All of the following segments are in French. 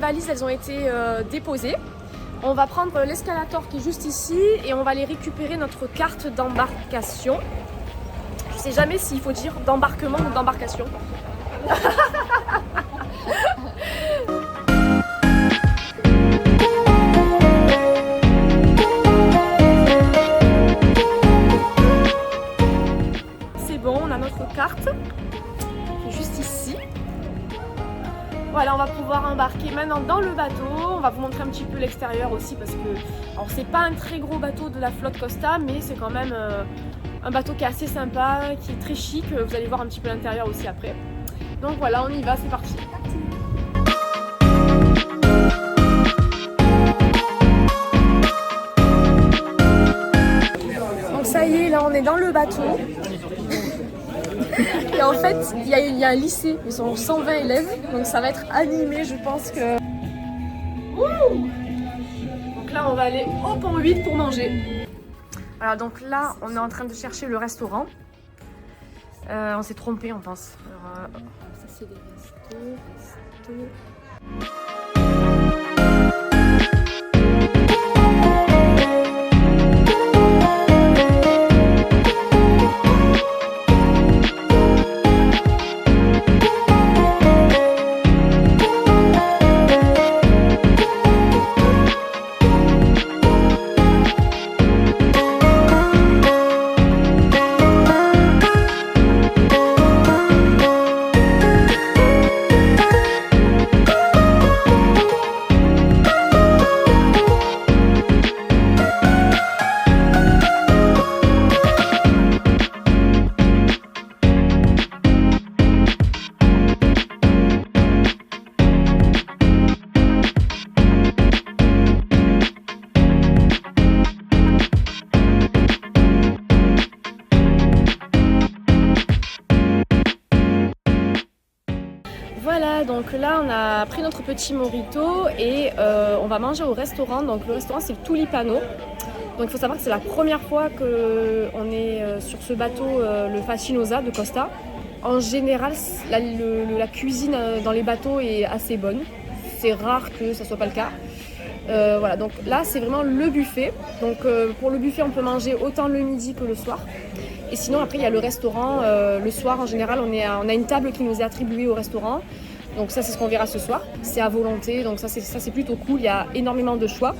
valises elles ont été déposées. On va prendre l'escalator qui est juste ici et on va aller récupérer notre carte d'embarcation. Je sais jamais s'il faut dire d'embarquement ou d'embarcation. C'est bon, on a notre carte qui est juste ici. Voilà, on va pouvoir embarquer maintenant dans le bateau. On va vous montrer un petit peu l'extérieur aussi parce que, alors c'est pas un très gros bateau de la flotte Costa, mais c'est quand même un bateau qui est assez sympa, qui est très chic. Vous allez voir un petit peu l'intérieur aussi après. Donc voilà, on y va, c'est parti. Donc ça y est, là on est dans le bateau. Et en fait, il y a un lycée, ils sont 120 élèves, donc ça va être animé, je pense que... Donc là, on va aller au pont 8 pour manger. Voilà, donc là, on est en train de chercher le restaurant. On s'est trompé, on pense. Alors, ça, c'est des restos. Voilà, donc là on a pris notre petit mojito et on va manger au restaurant. Donc le restaurant c'est le Tulipano. Donc il faut savoir que c'est la première fois qu'on est sur ce bateau, le Fascinosa de Costa. En général, la cuisine dans les bateaux est assez bonne. C'est rare que ça soit pas le cas. Voilà, donc là c'est vraiment le buffet. Donc pour le buffet on peut manger autant le midi que le soir. Et sinon après il y a le restaurant, le soir en général on a une table qui nous est attribuée au restaurant. Donc ça c'est ce qu'on verra ce soir, c'est à volonté, donc ça c'est plutôt cool, il y a énormément de choix.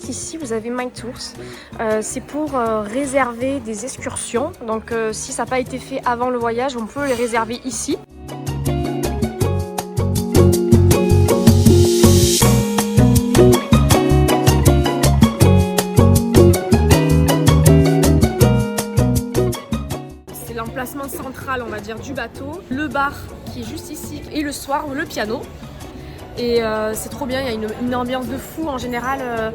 Ici vous avez My Tours, c'est pour réserver des excursions, donc si ça n'a pas été fait avant le voyage on peut les réserver ici. C'est l'emplacement central on va dire du bateau, le bar qui est juste ici et le soir le piano. Et c'est trop bien, il y a une ambiance de fou en général.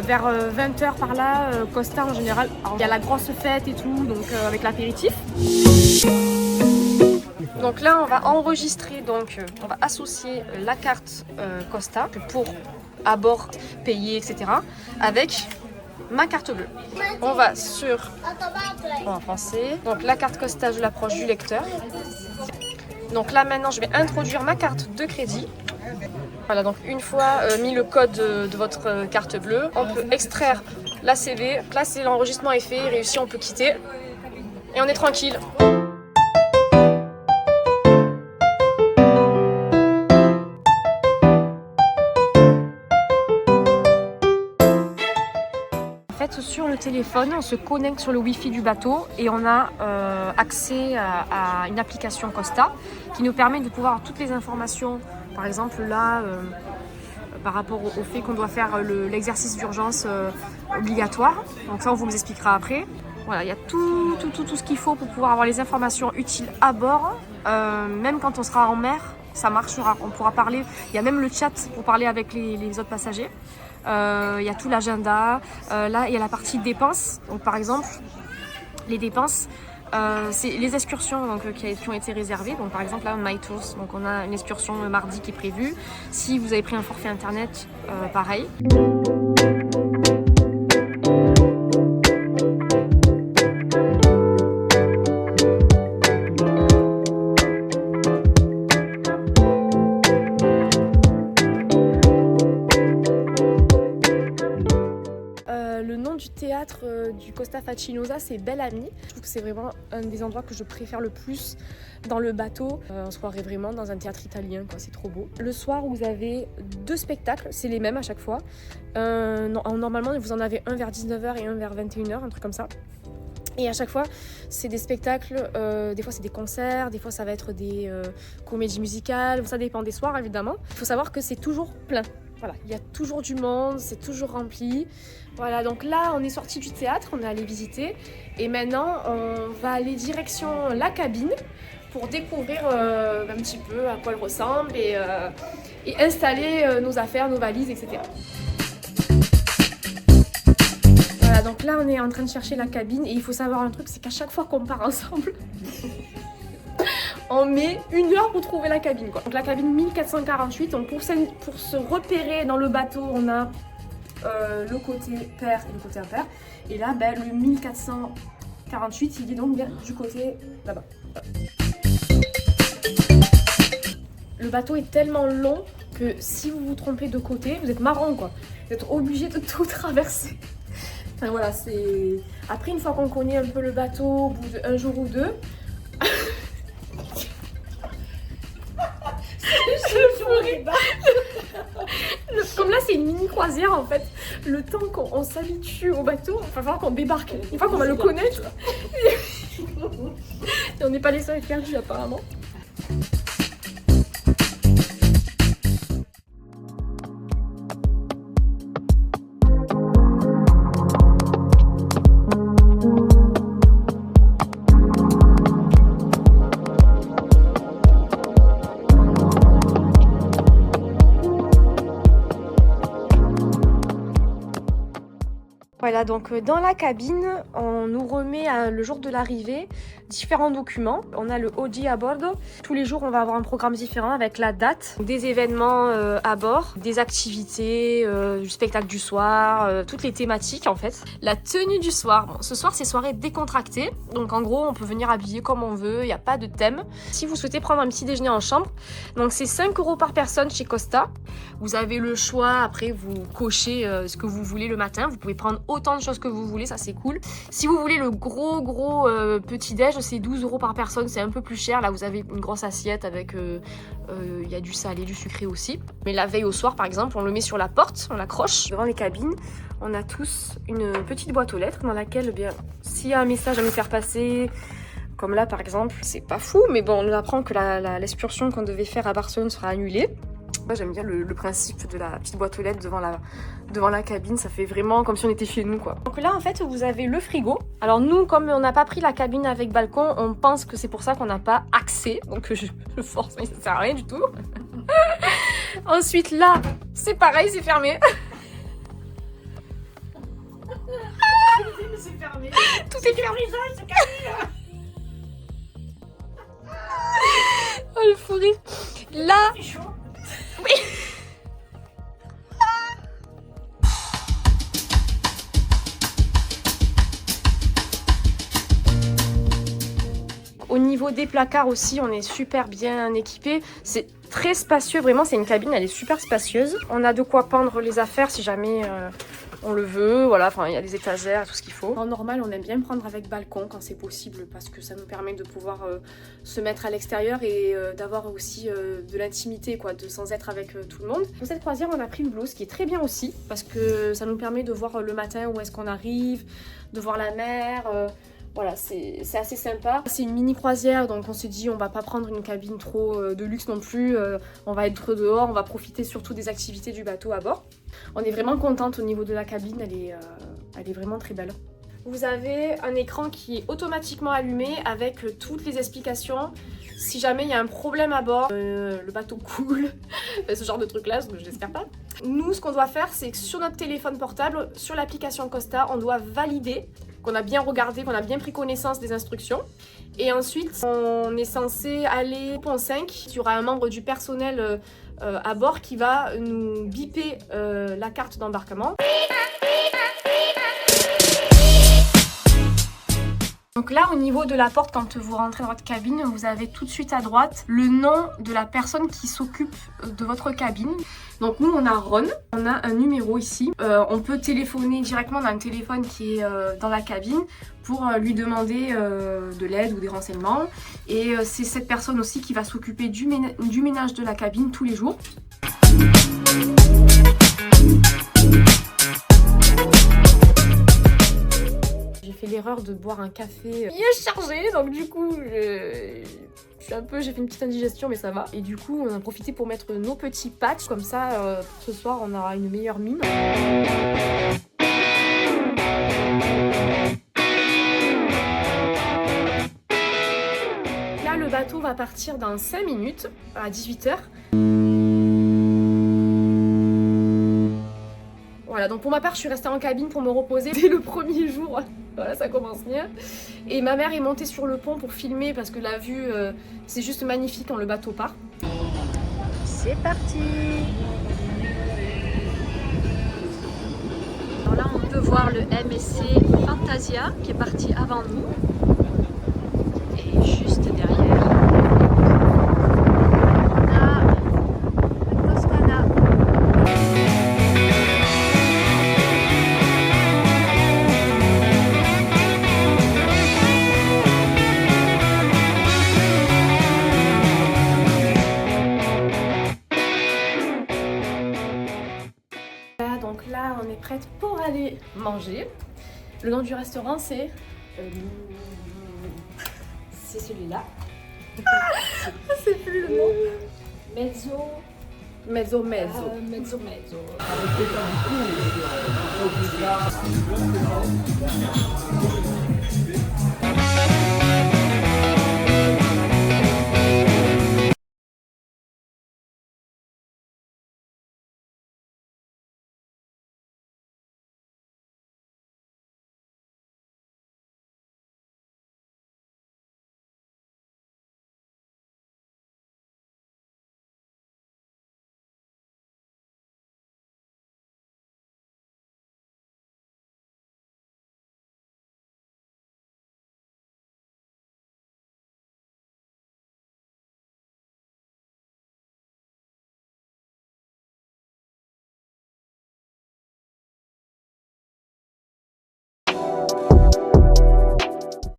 Vers 20h par là, Costa en général, il y a la grosse fête et tout, donc avec l'apéritif. Donc là on va enregistrer, donc on va associer la carte Costa pour à bord payer etc. avec ma carte bleue. On va sur, en français, donc la carte Costa je l'approche du lecteur. Donc là maintenant je vais introduire ma carte de crédit. Voilà, donc une fois mis le code de votre carte bleue, on peut extraire la CV. Là, c'est l'enregistrement est fait, réussi, on peut quitter et on est tranquille. En fait, sur le téléphone, on se connecte sur le Wi-Fi du bateau et on a accès à une application Costa qui nous permet de pouvoir avoir toutes les informations. Par exemple, là, par rapport au fait qu'on doit faire l'exercice d'urgence obligatoire. Donc ça, on vous expliquera après. Voilà, il y a tout tout ce qu'il faut pour pouvoir avoir les informations utiles à bord. Même quand on sera en mer, ça marchera, on pourra parler. Il y a même le chat pour parler avec les autres passagers. Il y a tout l'agenda. Là, il y a la partie dépenses. Donc par exemple, les dépenses, c'est les excursions donc, qui ont été réservées. Donc par exemple là, My Tours, donc on a une excursion mardi qui est prévue. Si vous avez pris un forfait internet, pareil. Le nom du théâtre du Costa Facinosa, c'est Belle Amie. Je trouve que c'est vraiment un des endroits que je préfère le plus dans le bateau. On se croirait vraiment dans un théâtre italien, quoi. C'est trop beau. Le soir, vous avez 2 spectacles, c'est les mêmes à chaque fois. Normalement, vous en avez un vers 19h et un vers 21h, un truc comme ça. Et à chaque fois, c'est des spectacles, des fois c'est des concerts, des fois ça va être des comédies musicales, ça dépend des soirs évidemment. Il faut savoir que c'est toujours plein. Voilà, il y a toujours du monde, c'est toujours rempli. Voilà, donc là, on est sorti du théâtre, on est allé visiter. Et maintenant, on va aller direction la cabine pour découvrir un petit peu à quoi elle ressemble et installer nos affaires, nos valises, etc. Voilà, donc là, on est en train de chercher la cabine. Et il faut savoir un truc, c'est qu'à chaque fois qu'on part ensemble, on met 1 heure pour trouver la cabine, quoi. Donc la cabine 1448, donc pour se repérer dans le bateau, on a le côté pair et le côté impair. Et là, le 1448, il est donc bien du côté là-bas. Le bateau est tellement long que si vous vous trompez de côté, vous êtes marrant, quoi. Vous êtes obligé de tout traverser. Enfin voilà, c'est... Après, une fois qu'on connaît un peu le bateau, au bout d'1 jour ou 2... Comme là c'est une mini croisière en fait, le temps qu'on s'habitue au bateau, il va falloir qu'on débarque. Une fois qu'on va le connaître, et on n'est pas les seuls à être perdus apparemment. Voilà, donc dans la cabine, on nous remet le jour de l'arrivée différents documents. On a le OG à bord. Tous les jours, on va avoir un programme différent avec la date, des événements à bord, des activités, du spectacle du soir, toutes les thématiques en fait. La tenue du soir. Bon, ce soir, c'est soirée décontractée. Donc en gros, on peut venir habiller comme on veut, il n'y a pas de thème. Si vous souhaitez prendre un petit déjeuner en chambre, donc c'est 5 € par personne chez Costa. Vous avez le choix, après vous cochez ce que vous voulez le matin. Vous pouvez prendre autant de choses que vous voulez, ça c'est cool. Si vous voulez le gros petit déj, c'est 12 € par personne, c'est un peu plus cher. Là vous avez une grosse assiette avec il y a du salé, du sucré aussi. Mais la veille au soir par exemple, on le met sur la porte, on l'accroche devant les cabines. On a tous une petite boîte aux lettres dans laquelle, bien, s'il y a un message à nous faire passer, comme là par exemple, c'est pas fou, mais bon, on nous apprend que l'excursion qu'on devait faire à Barcelone sera annulée. Moi j'aime bien le principe de la petite boîte aux lettres devant la cabine, ça fait vraiment comme si on était chez nous, quoi. Donc là en fait vous avez le frigo. Alors nous, comme on n'a pas pris la cabine avec balcon, on pense que c'est pour ça qu'on n'a pas accès, donc je force, mais ça sert à rien du tout. Ensuite là, c'est pareil, c'est fermé. C'est fermé. Tout est fermé. Oh le fou rire. Là. Oui. Au niveau des placards aussi, on est super bien équipé. C'est très spacieux, vraiment, c'est une cabine, elle est super spacieuse. On a de quoi pendre les affaires si jamais on le veut. Voilà, enfin, il y a des étagères, tout ce qu'il faut. En normal, on aime bien prendre avec balcon quand c'est possible parce que ça nous permet de pouvoir se mettre à l'extérieur et d'avoir aussi de l'intimité, quoi, sans être avec tout le monde. Pour cette croisière, on a pris une blouse qui est très bien aussi parce que ça nous permet de voir le matin où est-ce qu'on arrive, de voir la mer. Voilà, c'est assez sympa. C'est une mini croisière, donc on s'est dit on va pas prendre une cabine trop de luxe non plus. On va être dehors, on va profiter surtout des activités du bateau à bord. On est vraiment contente au niveau de la cabine, elle est vraiment très belle. Vous avez un écran qui est automatiquement allumé avec toutes les explications. Si jamais il y a un problème à bord, le bateau coule, ce genre de truc là, je l'espère pas. Nous, ce qu'on doit faire, c'est que sur notre téléphone portable, sur l'application Costa, on doit valider qu'on a bien regardé, qu'on a bien pris connaissance des instructions. Et ensuite, on est censé aller au pont 5. Il y aura un membre du personnel à bord qui va nous biper la carte d'embarquement. Donc là, au niveau de la porte, quand vous rentrez dans votre cabine, vous avez tout de suite à droite le nom de la personne qui s'occupe de votre cabine. Donc nous, on a Ron, on a un numéro ici. On peut téléphoner directement dans un téléphone qui est dans la cabine pour lui demander de l'aide ou des renseignements. Et c'est cette personne aussi qui va s'occuper du ménage de la cabine tous les jours. J'ai fait l'erreur de boire un café bien chargé, donc du coup j'ai fait une petite indigestion, mais ça va. Et du coup on a profité pour mettre nos petits patchs, comme ça ce soir on aura une meilleure mine. Là le bateau va partir dans 5 minutes à 18 h. Voilà, donc pour ma part, je suis restée en cabine pour me reposer dès le premier jour. Voilà, ça commence bien. Et ma mère est montée sur le pont pour filmer parce que la vue, c'est juste magnifique quand le bateau part. C'est parti! Alors là, on peut voir le MSC Fantasia qui est parti avant nous. Et juste derrière, on a le Toscana. Donc là, on est prête pour aller manger. Le nom du restaurant, c'est celui-là. c'est plus le nom. Mezzo. Mezzo. Mezzo.